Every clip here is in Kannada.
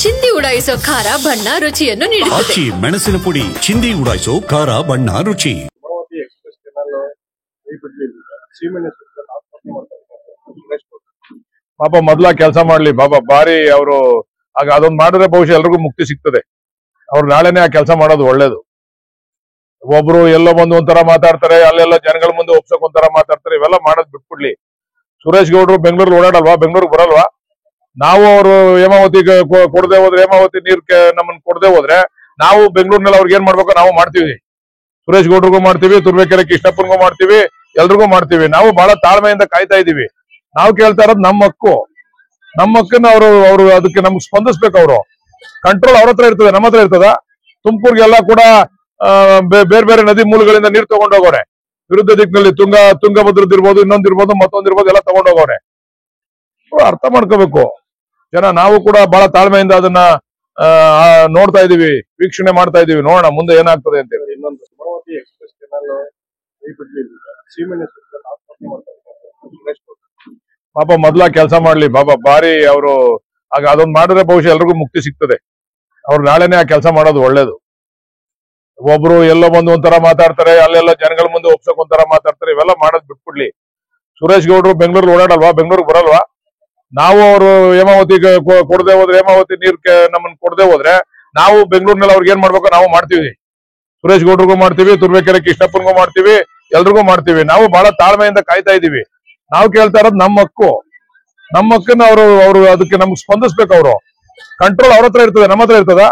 ಚಿಂದಿ ಉಡಾಯಿಸೋ ಖಾರ ಬಣ್ಣ ರುಚಿಯನ್ನು ನೀಡುತ್ತದೆ. ಮೆಣಸಿನ ಪುಡಿ ಚಿಂದಿ ಉಡಾಯಿಸೋ ಖಾರ ಬಣ್ಣ ರುಚಿ. ಪಾಪ ಮೊದ್ಲ ಕೆಲಸ ಮಾಡ್ಲಿ ಪಾಪ ಬಾರಿ ಅವರು ಆಗ ಅದೊಂದು ಮಾಡಿದ್ರೆ ಬಹುಶಃ ಎಲ್ರಿಗೂ ಮುಕ್ತಿ ಸಿಗ್ತದೆ. ಅವ್ರು ನಾಳೆನೆ ಆ ಕೆಲಸ ಮಾಡೋದು ಒಳ್ಳೇದು. ಒಬ್ರು ಎಲ್ಲೋ ಬಂದು ಒಂಥರ ಮಾತಾಡ್ತಾರೆ, ಅಲ್ಲೆಲ್ಲ ಜನಗಳ ಮುಂದೆ ಒಪ್ಸಕ್ ಒಂಥರ ಮಾತಾಡ್ತಾರೆ. ಇವೆಲ್ಲ ಮಾಡೋದ್ ಬಿಟ್ಬಿಡ್ಲಿ. ಸುರೇಶ್ ಗೌಡ್ರು ಬೆಂಗಳೂರಿಗೆ ಓಡಾಡಲ್ವಾ, ಬೆಂಗಳೂರಿಗೆ ಬರಲ್ವಾ? ನಾವು ಅವರು ಹೇಮಾವತಿ ಕೊಡದೆ ಹೋದ್ರೆ, ಹೇಮಾವತಿ ನೀರ್ ನಮ್ಮನ್ನ ಕೊಡದೆ ಹೋದ್ರೆ ನಾವು ಬೆಂಗಳೂರಿನಲ್ಲಿ ಅವ್ರಿಗೆ ಏನ್ ಮಾಡ್ಬೇಕು ನಾವು ಮಾಡ್ತೀವಿ. ಸುರೇಶ್ ಗೌಡ್ರಿಗೂ ಮಾಡ್ತೀವಿ, ತುರ್ಬೇಕೆರೆ ಕೃಷ್ಣಪ್ಪನ್ಗೂ ಮಾಡ್ತೀವಿ, ಎಲ್ರಿಗೂ ಮಾಡ್ತೀವಿ. ನಾವು ಬಹಳ ತಾಳ್ಮೆಯಿಂದ ಕಾಯ್ತಾ ಇದೀವಿ. ನಾವು ಕೇಳ್ತಾ ಇರೋದು ನಮ್ಮ ಹಕ್ಕನ್ನ ಅವರು ಅದಕ್ಕೆ ನಮ್ಗೆ ಸ್ಪಂದಿಸ್ಬೇಕು. ಅವರು ಕಂಟ್ರೋಲ್ ಅವ್ರ ಹತ್ರ ಇರ್ತದೆ, ನಮ್ಮ ಹತ್ರ ಇರ್ತದ. ತುಮಕೂರಿಗೆಲ್ಲ ಕೂಡ ಬೇರೆ ಬೇರೆ ನದಿ ಮೂಲಗಳಿಂದ ನೀರು ತಗೊಂಡೋಗೋರೆ. ವಿರುದ್ಧ ದಿಕ್ಕಿನಲ್ಲಿ ತುಂಗಭದ್ರದಿರ್ಬೋದು, ಇನ್ನೊಂದಿರ್ಬೋದು, ಮತ್ತೊಂದಿರ್ಬೋದು, ಎಲ್ಲ ತಗೊಂಡೋಗೋರೆ. ಅರ್ಥ ಮಾಡ್ಕೋಬೇಕು ಜನ. ನಾವು ಕೂಡ ಬಹಳ ತಾಳ್ಮೆಯಿಂದ ಅದನ್ನ ನೋಡ್ತಾ ಇದೀವಿ, ವೀಕ್ಷಣೆ ಮಾಡ್ತಾ ಇದೀವಿ. ನೋಡೋಣ ಮುಂದೆ ಏನಾಗ್ತದೆ ಅಂತ ಹೇಳಿ. ಇನ್ನೊಂದು ಪಾಪ ಮೊದ್ಲ ಕೆಲಸ ಮಾಡ್ಲಿ ಪಾಪ ಬಾರಿ ಅವರು ಆಗ ಅದೊಂದು ಮಾಡಿದ್ರೆ ಬಹುಶಃ ಎಲ್ರಿಗೂ ಮುಕ್ತಿ ಸಿಗ್ತದೆ. ಅವ್ರು ನಾಳೆನೆ ಆ ಕೆಲಸ ಮಾಡೋದು ಒಳ್ಳೇದು. ಒಬ್ರು ಎಲ್ಲೋ ಬಂದು ಒಂಥರ ಮಾತಾಡ್ತಾರೆ, ಅಲ್ಲೆಲ್ಲ ಜನಗಳ ಮುಂದೆ ಒಪ್ಸಕ್ ಒಂಥರ ಮಾತಾಡ್ತಾರೆ. ಇವೆಲ್ಲ ಮಾಡೋದ್ ಬಿಟ್ಬಿಡ್ಲಿ. ಸುರೇಶ್ ಗೌಡ್ರು ಬೆಂಗಳೂರಿಗೆ ಓಡಾಡಲ್ವಾ, ಬೆಂಗಳೂರಿಗೆ ಬರಲ್ವಾ? ನಾವು ಅವರು ಹೇಮಾವತಿ ಕೊಡದೆ ಹೋದ್ರೆ, ಹೇಮಾವತಿ ನೀರ್ ನಮ್ಮನ್ನ ಕೊಡದೆ ಹೋದ್ರೆ ನಾವು ಬೆಂಗಳೂರಿನಲ್ಲಿ ಅವ್ರಿಗೆ ಏನ್ ಮಾಡ್ಬೇಕು ನಾವು ಮಾಡ್ತೀವಿ. ಸುರೇಶ್ ಗೌಡ್ರಿಗೂ ಮಾಡ್ತೀವಿ, ತುರ್ಬೇಕೆರೆ ಕೃಷ್ಣಪ್ಪನ್ಗೂ ಮಾಡ್ತೀವಿ, ಎಲ್ರಿಗೂ ಮಾಡ್ತೀವಿ. ನಾವು ಬಹಳ ತಾಳ್ಮೆಯಿಂದ ಕಾಯ್ತಾ ಇದೀವಿ. ನಾವು ಕೇಳ್ತಾ ಇರೋದು ನಮ್ಮ ಹಕ್ಕನ್ನ ಅವರು ಅದಕ್ಕೆ ನಮ್ಗೆ ಸ್ಪಂದಿಸ್ಬೇಕು. ಅವರು ಕಂಟ್ರೋಲ್ ಅವ್ರ ಹತ್ರ ಇರ್ತದೆ, ನಮ್ಮ ಹತ್ರ ಇರ್ತದ.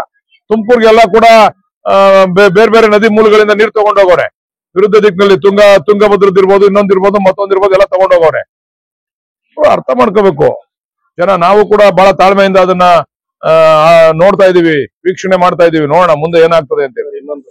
ತುಮಕೂರಿಗೆಲ್ಲ ಕೂಡ ಬೇರೆ ಬೇರೆ ನದಿ ಮೂಲಗಳಿಂದ ನೀರು ತಗೊಂಡೋಗೋರೆ. ವಿರುದ್ಧ ದಿಕ್ಕಿನಲ್ಲಿ ತುಂಗಭದ್ರದಿರ್ಬೋದು, ಇನ್ನೊಂದಿರ್ಬೋದು, ಮತ್ತೊಂದಿರ್ಬೋದು, ಎಲ್ಲ ತಗೊಂಡೋಗೋರೆ. ಅರ್ಥ ಮಾಡ್ಕೋಬೇಕು ಜನ. ನಾವು ಕೂಡ ಬಹಳ ತಾಳ್ಮೆಯಿಂದ ಅದನ್ನ ನೋಡ್ತಾ ಇದೀವಿ, ವೀಕ್ಷಣೆ ಮಾಡ್ತಾ ಇದೀವಿ. ನೋಡೋಣ ಮುಂದೆ ಏನಾಗ್ತದೆ ಅಂತ ಹೇಳಿ. ಇನ್ನೊಂದು